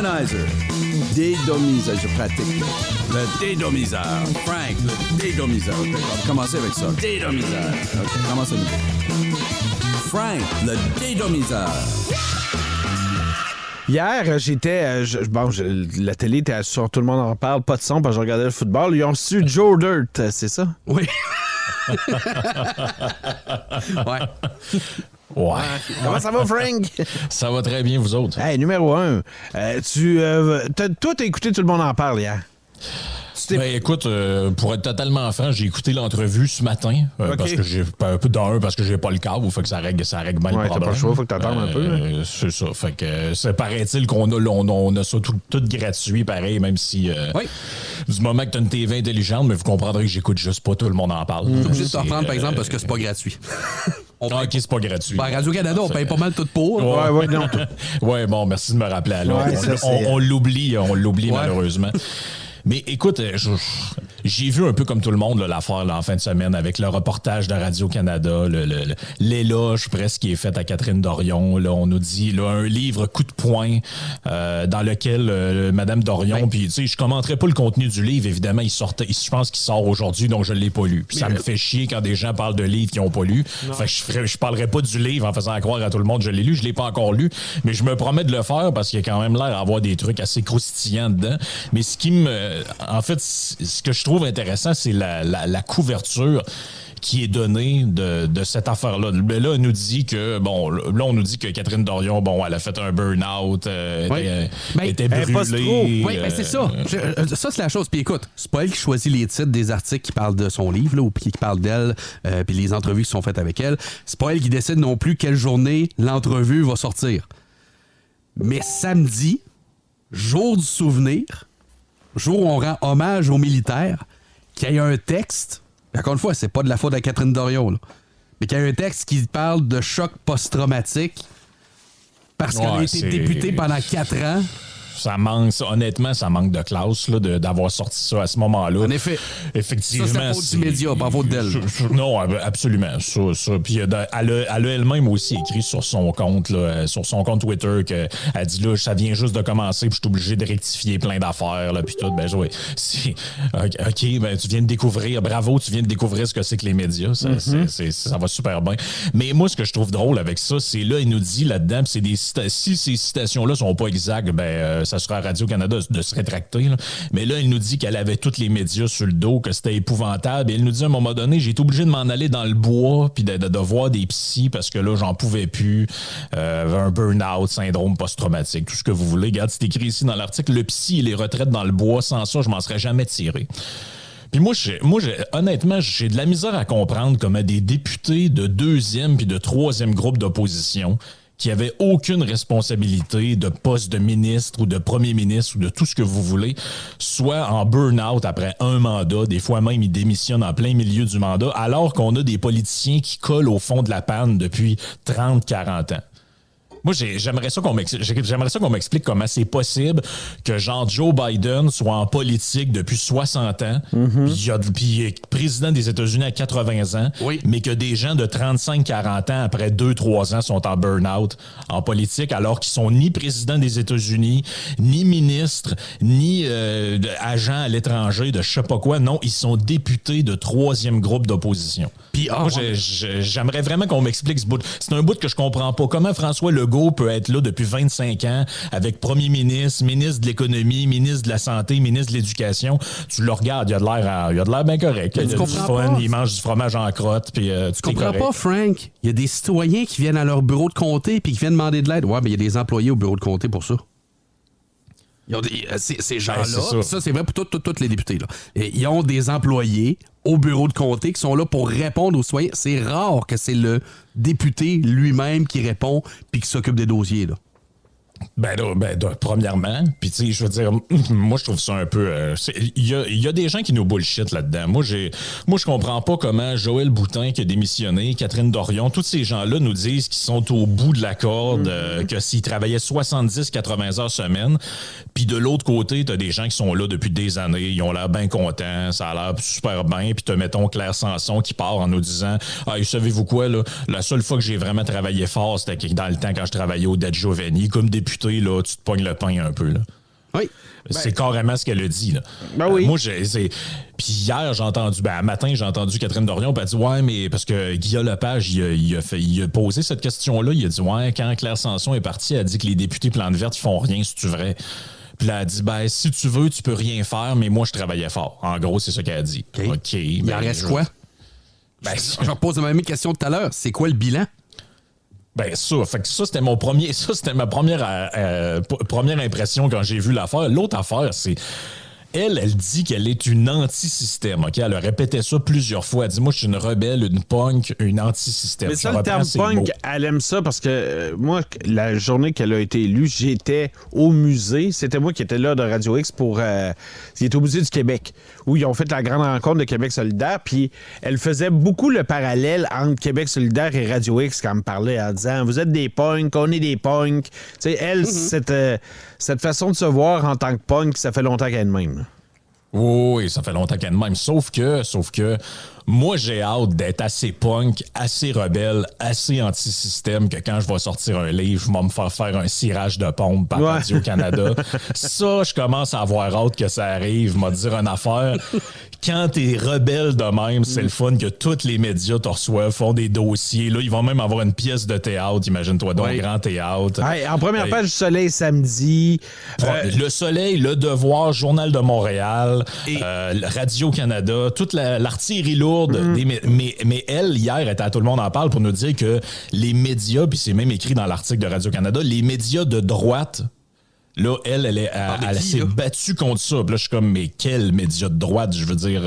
Womanizer. Dédomiseur, je pratique. Le dédomiseur. Frank, le dédomiseur. OK, on va commencer avec ça. Dédomiseur. OK, commencez avec Frank, le dédomiseur. Hier, j'étais... la télé était sur Tout le monde en parle, pas de son, parce que je regardais le football. Ils ont reçu Joe Dirt, c'est ça? Oui. Ouais. Ouais. Comment ça va, Frank? Ça va très bien, vous autres. Hey, numéro 1. Toi, t'as écouté Tout le monde en parle hier. Ben, écoute, pour être totalement franc, j'ai écouté l'entrevue ce matin parce que j'ai parce que j'ai pas le câble, fait que ça règle bien le problème. T'as pas le choix, faut que t'attendes un peu. C'est ça, fait que ça paraît-il on a ça tout gratuit, pareil, même si du moment que t'as une TV intelligente, mais vous comprendrez que j'écoute juste pas Tout le monde en parle. Faut juste te reprendre, par exemple, parce que c'est pas gratuit. OK, c'est pas gratuit. Ben, Radio-Canada, on paye pas mal tout pour. Ouais, bon, merci de me rappeler à l'heure. Ouais, on l'oublie malheureusement. Mais écoute, j'ai vu un peu comme tout le monde l'affaire en fin de semaine avec le reportage de Radio-Canada, l'éloge presque qui est fait à Catherine Dorion. Là, on nous dit là, un livre coup de poing dans lequel Madame Dorion, puis tu sais, je commenterai pas le contenu du livre, évidemment, je pense qu'il sort aujourd'hui, donc je l'ai pas lu. Puis ça me fait chier quand des gens parlent de livres qu'ils ont pas lu. Fait que je parlerai pas du livre en faisant croire à tout le monde que je l'ai lu, je l'ai pas encore lu, mais je me promets de le faire parce qu'il y a quand même l'air d'avoir des trucs assez croustillants dedans. Mais ce qui en fait, ce que je trouve intéressant, c'est la couverture qui est donnée de cette affaire-là. Là, on nous dit que, Catherine Dorion, elle a fait un burn-out, était brûlée. Oui, c'est ça. Ça, c'est la chose. Puis écoute, c'est pas elle qui choisit les titres des articles qui parlent de son livre, là, ou qui parlent d'elle, puis les entrevues qui sont faites avec elle. C'est pas elle qui décide non plus quelle journée l'entrevue va sortir. Mais samedi, jour du souvenir, jour où on rend hommage aux militaires, qu'il y ait un texte, encore une fois, c'est pas de la faute à Catherine Dorion, là, mais qu'il y ait un texte qui parle de choc post-traumatique parce qu'elle a été députée pendant 4 ans. Honnêtement, ça manque de classe là, d'avoir sorti ça à ce moment-là. En effet. Effectivement. Ça, c'est la faute du média, pas faute d'elle. Non, absolument. Ça. Puis elle a elle-même aussi écrit sur son compte, là, sur son compte Twitter, qu'elle dit là, ça vient juste de commencer, puis je suis obligé de rectifier plein d'affaires, là, puis tout. Ben, oui. OK, ben, tu viens de découvrir, bravo, tu viens de découvrir ce que c'est que les médias. Ça va super bien. Mais moi, ce que je trouve drôle avec ça, c'est là, il nous dit là-dedans, si ces citations-là sont pas exactes, ben, ça sera à Radio-Canada de se rétracter. Là. Mais là, il nous dit qu'elle avait tous les médias sur le dos, que c'était épouvantable. Et il nous dit à un moment donné, j'ai été obligé de m'en aller dans le bois puis de voir des psys parce que là, j'en pouvais plus. Un burn-out, syndrome post-traumatique, tout ce que vous voulez. Regarde, c'est écrit ici dans l'article, le psy et les retraites dans le bois. Sans ça, je m'en serais jamais tiré. Puis moi, honnêtement, j'ai de la misère à comprendre comment des députés de 2e puis de 3e groupe d'opposition qui n'avaient aucune responsabilité de poste de ministre ou de premier ministre ou de tout ce que vous voulez, soit en burn-out après un mandat, des fois même ils démissionnent en plein milieu du mandat, alors qu'on a des politiciens qui collent au fond de la panne depuis 30-40 ans. Moi, j'aimerais ça qu'on m'explique comment c'est possible que Joe Biden soit en politique depuis 60 ans, puis il est président des États-Unis à 80 ans, mais que des gens de 35-40 ans, après 2-3 ans, sont en burn-out en politique, alors qu'ils sont ni président des États-Unis, ni ministre, ni agent à l'étranger de je sais pas quoi. Non, ils sont députés de 3e groupe d'opposition. Puis, moi, j'aimerais vraiment qu'on m'explique ce bout. C'est un bout que je comprends pas. Comment François Legault peut être là depuis 25 ans avec premier ministre, ministre de l'économie, ministre de la santé, ministre de l'éducation. Tu le regardes, il a de l'air bien correct. Il a du fun, il mange du fromage en crotte. Puis, tu comprends pas, Frank? Il y a des citoyens qui viennent à leur bureau de comté puis qui viennent demander de l'aide. Ouais, mais il y a des employés au bureau de comté pour ça. Ils ont ces gens-là, ça c'est vrai pour tous les députés. Là. Et ils ont des employés au bureau de comté qui sont là pour répondre aux citoyens. C'est rare que c'est le député lui-même qui répond puis qui s'occupe des dossiers. Là. Premièrement, puis tu sais, je veux dire, moi je trouve ça un peu... Il y a des gens qui nous bullshit là-dedans. Moi, je comprends pas comment Joël Boutin qui a démissionné, Catherine Dorion, tous ces gens-là nous disent qu'ils sont au bout de la corde, que s'ils travaillaient 70-80 heures semaine, puis de l'autre côté, t'as des gens qui sont là depuis des années, ils ont l'air bien contents, ça a l'air super bien, puis t'as, mettons, Claire Sanson qui part en nous disant « Ah, savez-vous quoi, là, la seule fois que j'ai vraiment travaillé fort, c'était dans le temps quand je travaillais au Det Giovanni, comme député députés, là, tu te pognes le pain un peu. Là. Oui. C'est carrément ce qu'elle a dit. Là. Ben oui. Moi, puis hier, matin, j'ai entendu Catherine Dorion, puis elle a dit, ouais, mais parce que Guillaume Lepage, il a posé cette question-là. Il a dit, ouais, quand Claire Sanson est partie, elle a dit que les députés Plante Verte, ils font rien, si tu vrai. Puis là, elle a dit, ben, si tu veux, tu peux rien faire, mais moi, je travaillais fort. En gros, c'est ça qu'elle a dit. OK. Il en reste quoi? Ben, je repose la même question tout à l'heure. C'est quoi le bilan? Ben fait que ça, c'était ma première impression quand j'ai vu l'affaire. L'autre affaire, c'est elle dit qu'elle est une anti-système. OK? Elle a répété ça plusieurs fois. Elle dit, moi, je suis une rebelle, une punk, une anti-système. Mais ça, le terme punk, elle aime ça parce que moi, la journée qu'elle a été élue, j'étais au musée. C'était moi qui étais là de Radio X pour... il était au musée du Québec, où ils ont fait la grande rencontre de Québec solidaire. Puis elle faisait beaucoup le parallèle entre Québec solidaire et Radio X quand elle me parlait en disant, vous êtes des punks, on est des punks. Tu sais, elle, cette façon de se voir en tant que punk, ça fait longtemps qu'elle est de même. Oui, ça fait longtemps qu'elle est de même. Sauf que moi, j'ai hâte d'être assez punk, assez rebelle, assez anti-système que quand je vais sortir un livre, je vais me faire un cirage de pompe par Radio-Canada. Ça, je commence à avoir hâte que ça arrive. M'a dire une affaire. Quand t'es rebelle de même, c'est le fun que tous les médias te reçoivent, font des dossiers. Là, ils vont même avoir une pièce de théâtre, imagine-toi donc, grand théâtre. Hey, en première page du Soleil samedi. Le Soleil, Le Devoir, Journal de Montréal, Radio-Canada, toute l'artillerie lourde. Mais elle, hier, était à Tout le monde en parle pour nous dire que les médias, puis c'est même écrit dans l'article de Radio-Canada, les médias de droite... Là, elle s'est battue contre ça. Puis là, je suis comme, mais quel média de droite? Je veux dire,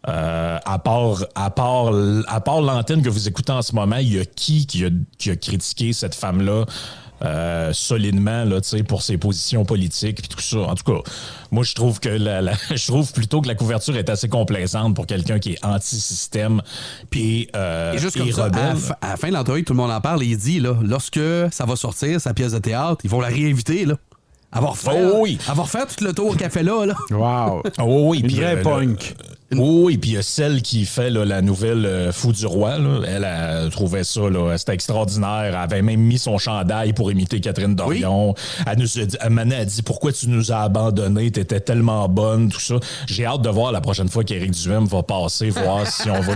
à part l'antenne que vous écoutez en ce moment, il y a qui a critiqué cette femme-là solidement là, pour ses positions politiques et tout ça. En tout cas, moi, je trouve que je trouve plutôt que la couverture est assez complaisante pour quelqu'un qui est anti-système et juste comme ça, rebelle. à la fin de l'entrevue, tout le monde en parle et il dit, là, lorsque ça va sortir, sa pièce de théâtre, ils vont la réinviter, là. Avoir fait tout le tour qu'elle fait là. Wow. Oui, une vraie punk. Oui, puis il y a celle qui fait là, la nouvelle Fou du Roi. Là. Elle trouvait ça, là, c'était extraordinaire. Elle avait même mis son chandail pour imiter Catherine Dorion. Oui. Elle nous a dit, elle dit, pourquoi tu nous as abandonnés? T'étais tellement bonne, tout ça. J'ai hâte de voir la prochaine fois qu'Éric Duhem va passer, voir si on va...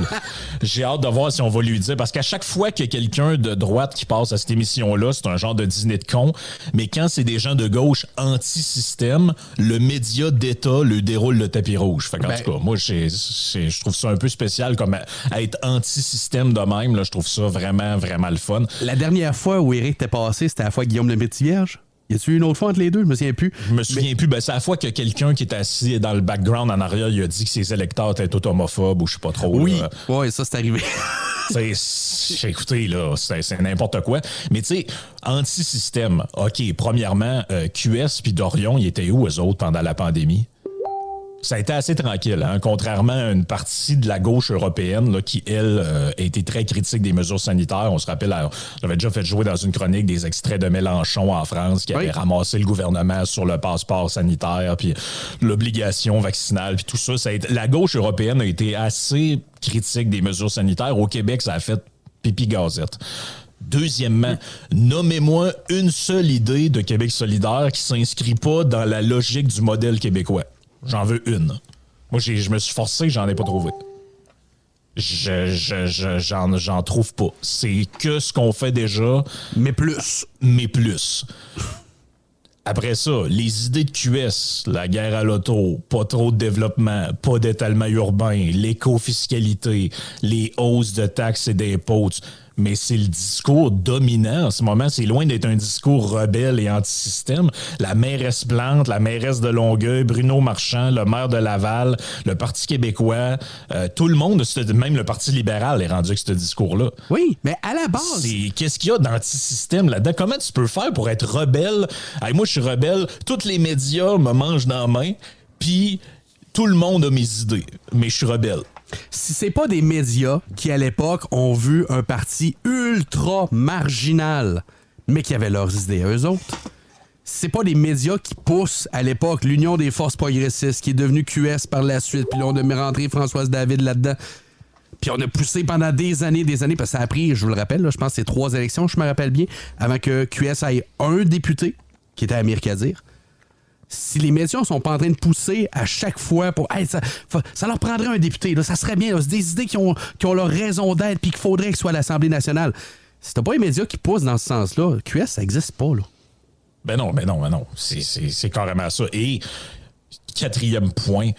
J'ai hâte de voir si on va lui dire, parce qu'à chaque fois qu'il y a quelqu'un de droite qui passe à cette émission-là, c'est un genre de dîner de con, mais quand c'est des gens de gauche anti-système, le média d'État le déroule le tapis rouge. Fait qu'en tout cas, moi, je trouve ça un peu spécial comme à être anti-système de même. Là, je trouve ça vraiment, vraiment le fun. La dernière fois où Éric était passé, c'était la fois Guillaume le Métis-Vierge. Y a-tu eu une autre fois entre les deux? Je me souviens plus. Je me souviens plus. Ben, c'est la fois que quelqu'un qui est assis dans le background en arrière, il a dit que ses électeurs étaient tout homophobes ou je sais pas trop. Oui, ouais, ça c'est arrivé. Écoutez, là, c'est n'importe quoi. Mais tu sais, anti-système. OK, premièrement, QS puis Dorion, ils étaient où, eux autres, pendant la pandémie? Ça a été assez tranquille, hein? Contrairement à une partie de la gauche européenne là, qui, elle, a été très critique des mesures sanitaires. On se rappelle, j'avais déjà fait jouer dans une chronique des extraits de Mélenchon en France qui avait ramassé le gouvernement sur le passeport sanitaire, puis l'obligation vaccinale, puis tout ça. La gauche européenne a été assez critique des mesures sanitaires. Au Québec, ça a fait pipi gazette. Deuxièmement, nommez-moi une seule idée de Québec solidaire qui s'inscrit pas dans la logique du modèle québécois. J'en veux une. Moi, je me suis forcé, j'en ai pas trouvé. J'en trouve pas. C'est que ce qu'on fait déjà. Mais plus. Après ça, les idées de QS, la guerre à l'auto, pas trop de développement, pas d'étalement urbain, l'éco-fiscalité, les hausses de taxes et d'impôts. Mais c'est le discours dominant en ce moment. C'est loin d'être un discours rebelle et anti-système. La mairesse Plante, la mairesse de Longueuil, Bruno Marchand, le maire de Laval, le Parti québécois, tout le monde, même le Parti libéral est rendu avec ce discours-là. Oui, mais à la base... Qu'est-ce qu'il y a d'anti-système là-dedans? Comment tu peux faire pour être rebelle? Hey, moi, je suis rebelle. Tous les médias me mangent dans la main. Puis tout le monde a mes idées. Mais je suis rebelle. Si c'est pas des médias qui, à l'époque, ont vu un parti ultra marginal, mais qui avaient leurs idées à eux autres, c'est pas des médias qui poussent, à l'époque, l'Union des forces progressistes, qui est devenue QS par la suite, puis là, on a mis rentrer Françoise David là-dedans. Puis on a poussé pendant des années, parce que ça a pris, je vous le rappelle, là, je pense que c'est 3 élections, je me rappelle bien, avant que QS ait un député, qui était Amir Kadir. Si les médias sont pas en train de pousser à chaque fois pour hey, ça leur prendrait un député, là, ça serait bien, là, c'est des idées qui ont leur raison d'être puis qu'il faudrait qu'ils soient à l'Assemblée nationale. Si t'as pas les médias qui poussent dans ce sens-là, QS, ça existe pas, là. Ben non. C'est carrément ça. Et 4e point,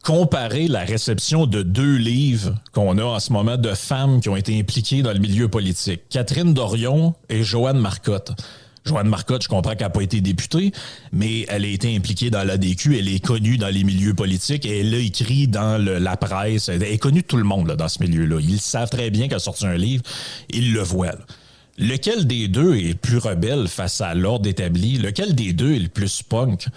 comparer la réception de 2 livres qu'on a en ce moment de femmes qui ont été impliquées dans le milieu politique. Catherine Dorion et Joanne Marcotte. Joanne Marcotte, je comprends qu'elle n'a pas été députée, mais elle a été impliquée dans l'ADQ, elle est connue dans les milieux politiques et elle a écrit dans la presse. Elle est connue de tout le monde là, dans ce milieu-là. Ils savent très bien qu'elle a sorti un livre, ils le voient. Là. Lequel des deux est le plus rebelle face à l'ordre établi? Lequel des deux est le plus punk?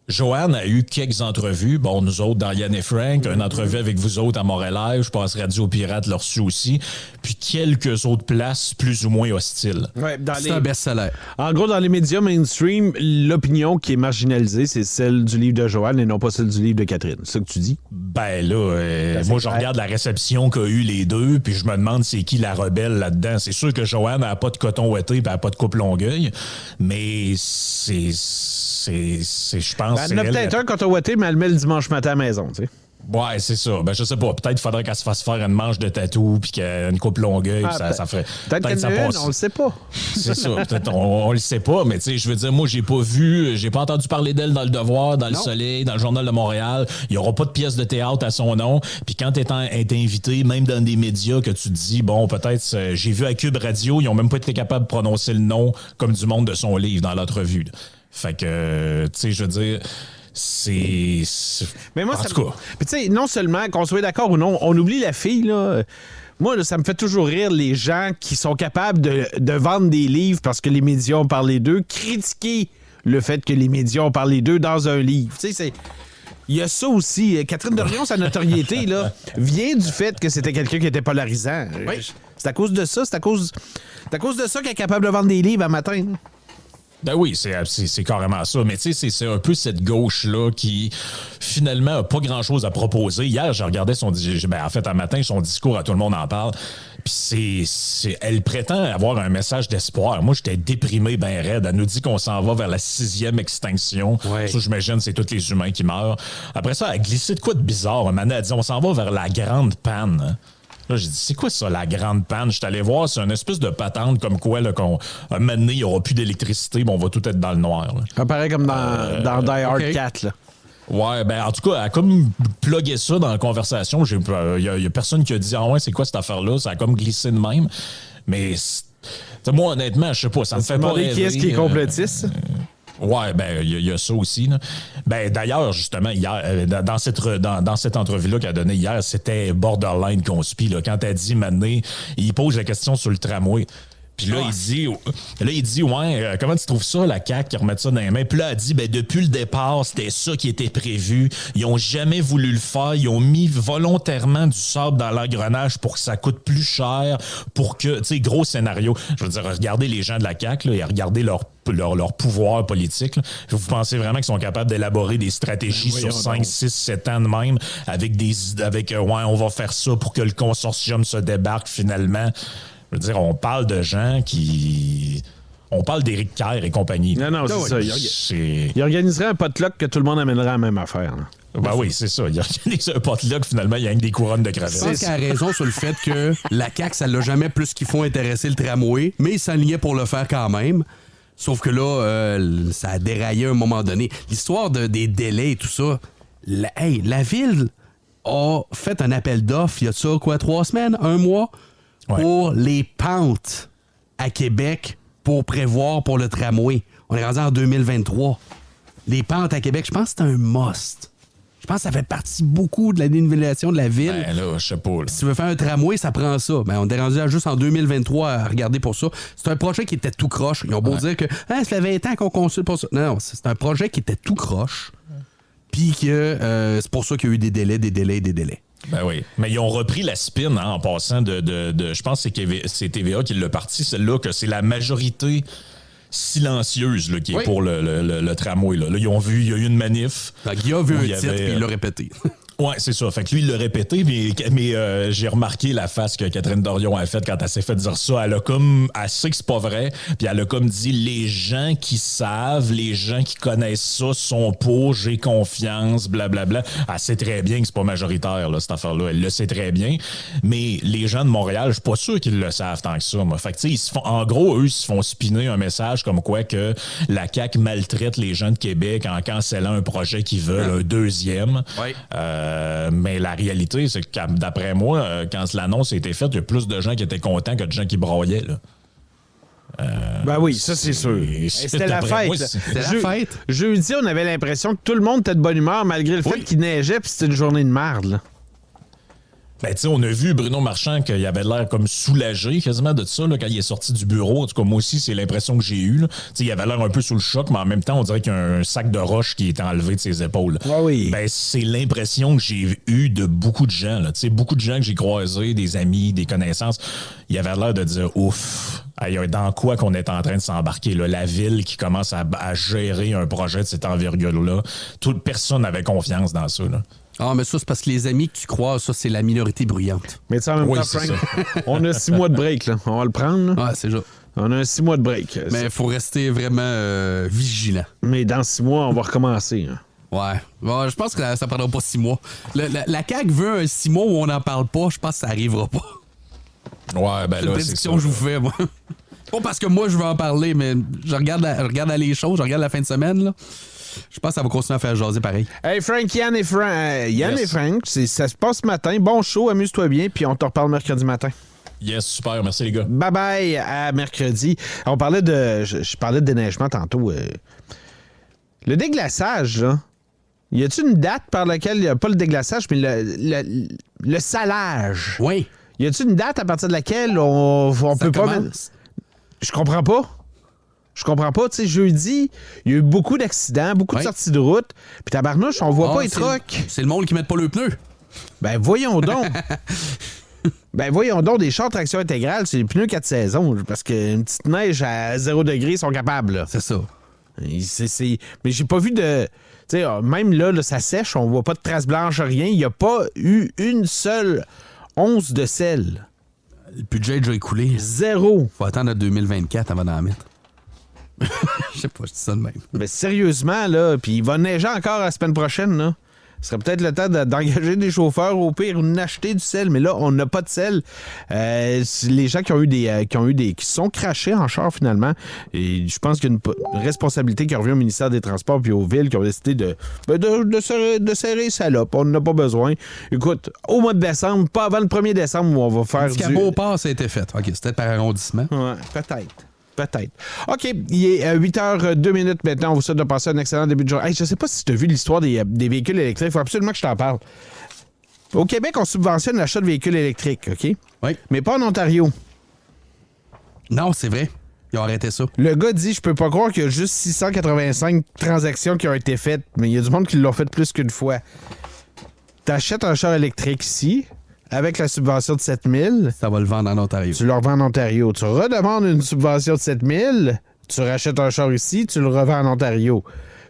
Joanne a eu quelques entrevues. Bon, nous autres, dans Yann et Frank, une entrevue avec vous autres à Montréal, je pense Radio Pirate l'a reçu aussi. Puis quelques autres places plus ou moins hostiles. Ouais, c'est un best-seller. En gros, dans les médias mainstream, l'opinion qui est marginalisée, c'est celle du livre de Joanne et non pas celle du livre de Catherine. C'est ça que tu dis? Ben là, moi, je regarde la réception qu'a eu les deux, puis je me demande c'est qui la rebelle là-dedans. C'est sûr que Joanne n'a pas de coton ouaté puis elle n'a pas de coupe Longueuil, mais c'est je pense... Elle en a peut-être un coton ouaté, mais elle le met le dimanche matin à la maison, tu sais. Ouais, c'est ça. Ben, je sais pas. Peut-être qu'il faudrait qu'elle se fasse faire une manche de tatou puis qu'une coupe Longueuil. Ça ferait. Peut-être qu'elle ça passe. passe. On le sait pas. C'est ça. Peut-être on le sait pas, mais tu sais, je veux dire, moi, j'ai pas entendu parler d'elle dans Le Devoir, dans Le Soleil, dans le Journal de Montréal. Il y aura pas de pièce de théâtre à son nom. Puis quand t'es invité, même dans des médias, que tu te dis, bon, peut-être, j'ai vu à Cube Radio, ils ont même pas été capables de prononcer le nom comme du monde de son livre dans l'entrevue. Fait que, tu sais, je veux dire. Mais moi, en tout cas. Puis tu sais, non seulement, qu'on soit d'accord ou non, on oublie la fille, là. Moi, là, ça me fait toujours rire les gens qui sont capables de vendre des livres parce que les médias ont parlé d'eux, critiquer le fait que les médias ont parlé d'eux dans un livre. Tu sais, il y a ça aussi. Catherine Dorion, sa notoriété, là, vient du fait que c'était quelqu'un qui était polarisant. Oui. C'est à cause de ça. C'est à cause de ça qu'elle est capable de vendre des livres à matin. Là. Ben oui, c'est carrément ça. Mais tu sais, c'est un peu cette gauche-là qui, finalement, n'a pas grand-chose à proposer. Hier, je regardais son discours à Tout le monde en parle. Puis elle prétend avoir un message d'espoir. Moi, j'étais déprimé, ben raide. Elle nous dit qu'on s'en va vers la 6e extinction. Ouais. Ça, j'imagine, c'est tous les humains qui meurent. Après ça, elle a glissé de quoi de bizarre. Elle a dit, on s'en va vers la grande panne. Là, j'ai dit, c'est quoi ça, la grande panne? Je suis allé voir, c'est une espèce de patente comme quoi, là, un moment donné, il n'y aura plus d'électricité, mais on va tout être dans le noir. Ça paraît comme dans Die Hard 4, là. Ouais, ben en tout cas, elle a comme plugué ça dans la conversation. Il y a personne qui a dit, ah ouais, c'est quoi cette affaire-là? Ça a comme glissé de même. Mais moi, honnêtement, je sais pas, ça me fait pas rêver. Qui est-ce qui est complotiste? Ouais, ben il y a ça aussi. Là. Ben d'ailleurs, justement, hier, dans cette entrevue-là qu'elle a donnée hier, c'était borderline conspi. Là, quand elle dit maintenant, il pose la question sur le tramway. Puis là, il dit, ouais, comment tu trouves ça, la CAQ, qui remet ça dans les mains? Puis là, elle dit, ben depuis le départ, c'était ça qui était prévu. Ils ont jamais voulu le faire. Ils ont mis volontairement du sable dans l'engrenage pour que ça coûte plus cher, pour que, tu sais, gros scénario. Je veux dire, regardez les gens de la CAQ, là, et regardez leur pouvoir politique. Là. Vous pensez vraiment qu'ils sont capables d'élaborer des stratégies sur 5, 6, 7 ans de même avec on va faire ça pour que le consortium se débarque finalement. Je veux dire, on parle de gens qui... On parle d'Éric Kerr et compagnie. Non, c'est ça. Il organiserait un potluck que tout le monde amènerait à la même affaire. Là. Ben oui, c'est ça. Il organise un potluck, finalement, il y a des couronnes de crevettes. Je pense qu'il a raison sur le fait que la CAQ, ça l'a jamais plus qu'il faut intéresser le tramway, mais il s'enlignait pour le faire quand même. Sauf que là, ça a déraillé à un moment donné. L'histoire des délais et tout ça, la ville a fait un appel d'offres, il y a ça, 3 semaines, 1 mois? Ouais. Pour les pentes à Québec pour prévoir pour le tramway. On est rendu en 2023. Les pentes à Québec, je pense que c'est un must. Je pense que ça fait partie beaucoup de la dénivellation de la ville. Ben là, je sais pas. Là. Si tu veux faire un tramway, ça prend ça. Ben, on est rendu juste en 2023 à regarder pour ça. C'est un projet qui était tout croche. Ils ont beau dire que ça fait 20 ans qu'on consulte pour ça. Non, c'est un projet qui était tout croche. Puis que c'est pour ça qu'il y a eu des délais. Ben oui. Mais ils ont repris la spin en passant de je pense que c'est TVA qui l'a parti, celle-là, que c'est la majorité silencieuse là, qui est Oui. pour le tramway. Là, ils ont vu, il y a eu une manif. Guy a vu où un il y titre avait- puis il l'a répété. Ouais, c'est ça. Fait que lui, il l'a répété, mais j'ai remarqué la face que Catherine Dorion a faite quand elle s'est fait dire ça. Elle sait que c'est pas vrai, puis elle a comme dit, les gens qui savent, les gens qui connaissent ça sont pour, j'ai confiance, blablabla. Elle sait très bien que c'est pas majoritaire, là, cette affaire-là. Elle le sait très bien, mais les gens de Montréal, je suis pas sûr qu'ils le savent tant que ça, moi. Fait que, tu sais, en gros, eux, ils se font spinner un message comme quoi que la CAQ maltraite les gens de Québec en cancellant un projet qu'ils veulent, un deuxième. Oui. Mais la réalité, c'est que d'après moi, quand l'annonce a été faite, il y a plus de gens qui étaient contents que de gens qui braillaient. Là. Ben oui, ça c'est sûr. Et C'était la d'après fête. moi, C'était la fête. Jeudi, on avait l'impression que tout le monde était de bonne humeur malgré le fait qu'il neigeait puis c'était une journée de merde. Là. Ben, tu sais, on a vu Bruno Marchand qu'il avait l'air comme soulagé quasiment de ça là, quand il est sorti du bureau. En tout cas, moi aussi, c'est l'impression que j'ai eue. Tu sais, il avait l'air un peu sous le choc, mais en même temps, on dirait qu'il y a un sac de roche qui est enlevé de ses épaules. Ah oui. Ben, c'est l'impression que j'ai eue de beaucoup de gens. Tu sais, beaucoup de gens que j'ai croisés, des amis, des connaissances. Il avait l'air de dire, ouf, dans quoi qu'on est en train de s'embarquer? Là? La ville qui commence à gérer un projet de cette envergure-là. Personne n'avait confiance dans ça. Là. Ah, mais ça, c'est parce que les amis que tu croises, ça, c'est la minorité bruyante. Mais tu sais, en même Oui, temps, c'est Frank, on a 6 mois de break. Là. On va le prendre. Là. Ah, c'est ça. On a 6 mois de break. Mais il faut rester vraiment vigilant. Mais dans 6 mois, on va recommencer. Hein. Ouais. Bon, je pense que ça prendra pas 6 mois. La CAQ veut un 6 mois où on n'en parle pas. Je pense que ça arrivera pas. Ouais, ben C'est une là, c'est prédiction ça. que je vous fais, moi. Pas parce que moi, je veux en parler, mais je regarde les choses, je regarde la fin de semaine, là. Je pense que ça va continuer à faire jaser pareil. Hey Frank, Yann et Yes. Frank, ça se passe ce matin. Bon show, amuse-toi bien, puis on te reparle mercredi matin. Yes, super. Merci, les gars. Bye bye à mercredi. On parlait de. Je parlais de déneigement tantôt. Le déglaçage, là. Y a-t-il une date par laquelle. Pas le déglaçage, mais le salage. Oui. Y a-t-il une date à partir de laquelle on peut pas. Je comprends pas. Je comprends pas. Tu sais, jeudi, il y a eu beaucoup d'accidents, beaucoup de sorties de route. Puis tabarnouche, on voit pas les trucks. C'est le monde qui met pas le pneu. Ben voyons donc. Voyons donc, des chars traction intégrale, c'est les pneus 4 saisons. Parce qu'une petite neige à 0 degré, ils sont capables. Là. C'est ça. Mais j'ai pas vu de. Tu sais, même là, ça sèche, on voit pas de traces blanches, rien. Il n'y a pas eu une seule once de sel. Le budget est déjà écoulé. Zéro. Faut attendre à 2024 avant d'en mettre. Je sais pas, je dis ça de même. Mais sérieusement, là, puis il va neiger encore la semaine prochaine, là. Ce serait peut-être le temps d'engager des chauffeurs, au pire, ou d'acheter du sel. Mais là, on n'a pas de sel. Les gens qui se sont crachés en char, finalement. Et je pense qu'il y a une responsabilité qui revient au ministère des Transports puis aux villes qui ont décidé de serrer les salopes. On n'en a pas besoin. Écoute, au mois de décembre, pas avant le 1er décembre, où on va faire Parce qu'à Beauport, ça a été fait. OK, c'était peut-être par arrondissement. Ouais, peut-être. OK, il est 8h02 maintenant. On vous souhaite de passer un excellent début de journée. Hey, je sais pas si tu as vu l'histoire des véhicules électriques. Il faut absolument que je t'en parle. Au Québec, on subventionne l'achat de véhicules électriques, OK? Oui. Mais pas en Ontario. Non, c'est vrai. Ils ont arrêté ça. Le gars dit, je peux pas croire qu'il y a juste 685 transactions qui ont été faites, mais il y a du monde qui l'ont fait plus qu'une fois. T'achètes un char électrique ici, avec la subvention de 7 000, Ça va le vendre en Ontario. tu le revends en Ontario. Tu redemandes une subvention de 7 000, tu rachètes un char ici, tu le revends en Ontario.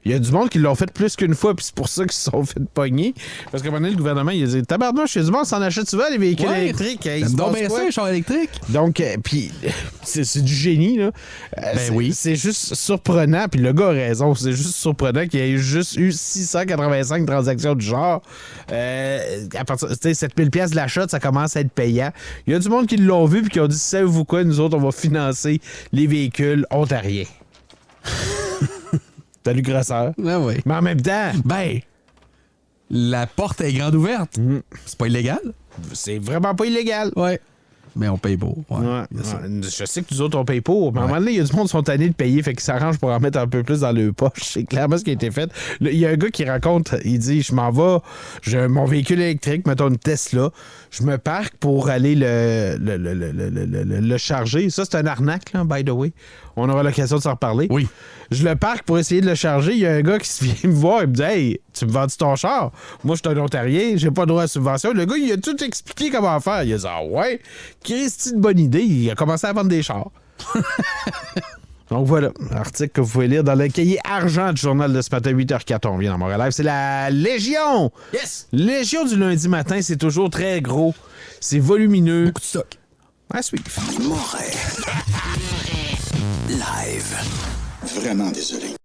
Il y a du monde qui l'ont fait plus qu'une fois, puis c'est pour ça qu'ils se sont fait pogner. Parce qu'à un moment donné, le gouvernement, il a dit tabarnouche, il y a du monde qui s'en achète souvent, les véhicules électriques. Il se Donc, passe bien quoi? ça, un char électrique. Donc, puis c'est du génie, là. Oui. C'est juste surprenant, puis le gars a raison, c'est juste surprenant qu'il y ait juste eu 685 transactions du genre. À partir de 7000 pièces de l'achat, ça commence à être payant. Il y a du monde qui l'ont vu, puis qui ont dit, savez-vous quoi, nous autres, on va financer les véhicules ontariens. Salut, grosseur. Ah oui. Mais en même temps, Ben, la porte est grande ouverte. C'est pas illégal? c'est vraiment pas illégal. Ouais. Mais on paye pour. Ouais. Ouais, bien sûr. ouais. Je sais que nous autres, on paye pour. Mais à un moment donné, il y a du monde qui sont tannés de payer, fait qu'ils s'arrangent pour en mettre un peu plus dans le poche. C'est clairement ce qui a été fait. Là, il y a un gars qui raconte, il dit, je m'en vais, j'ai mon véhicule électrique, mettons une Tesla, je me parque pour aller le charger. Ça, c'est un arnaque, là, by the way. On aura l'occasion de s'en reparler. Oui. Je le parque pour essayer de le charger. Il y a un gars qui vient me voir et me dit, hey, tu me vends ton char? Moi, je suis un Ontarien, j'ai pas droit à subvention. Le gars, il a tout expliqué comment faire. Il a dit, ah ouais, Christy, de bonne idée. Il a commencé à vendre des chars. Donc voilà, article que vous pouvez lire dans le cahier argent du journal de ce matin, 8h04. On vient dans Montréal Live. C'est la Légion! Yes! Légion du lundi matin, c'est toujours très gros. C'est volumineux. Beaucoup de stock. À suivre. Montréal Live. Vraiment désolé.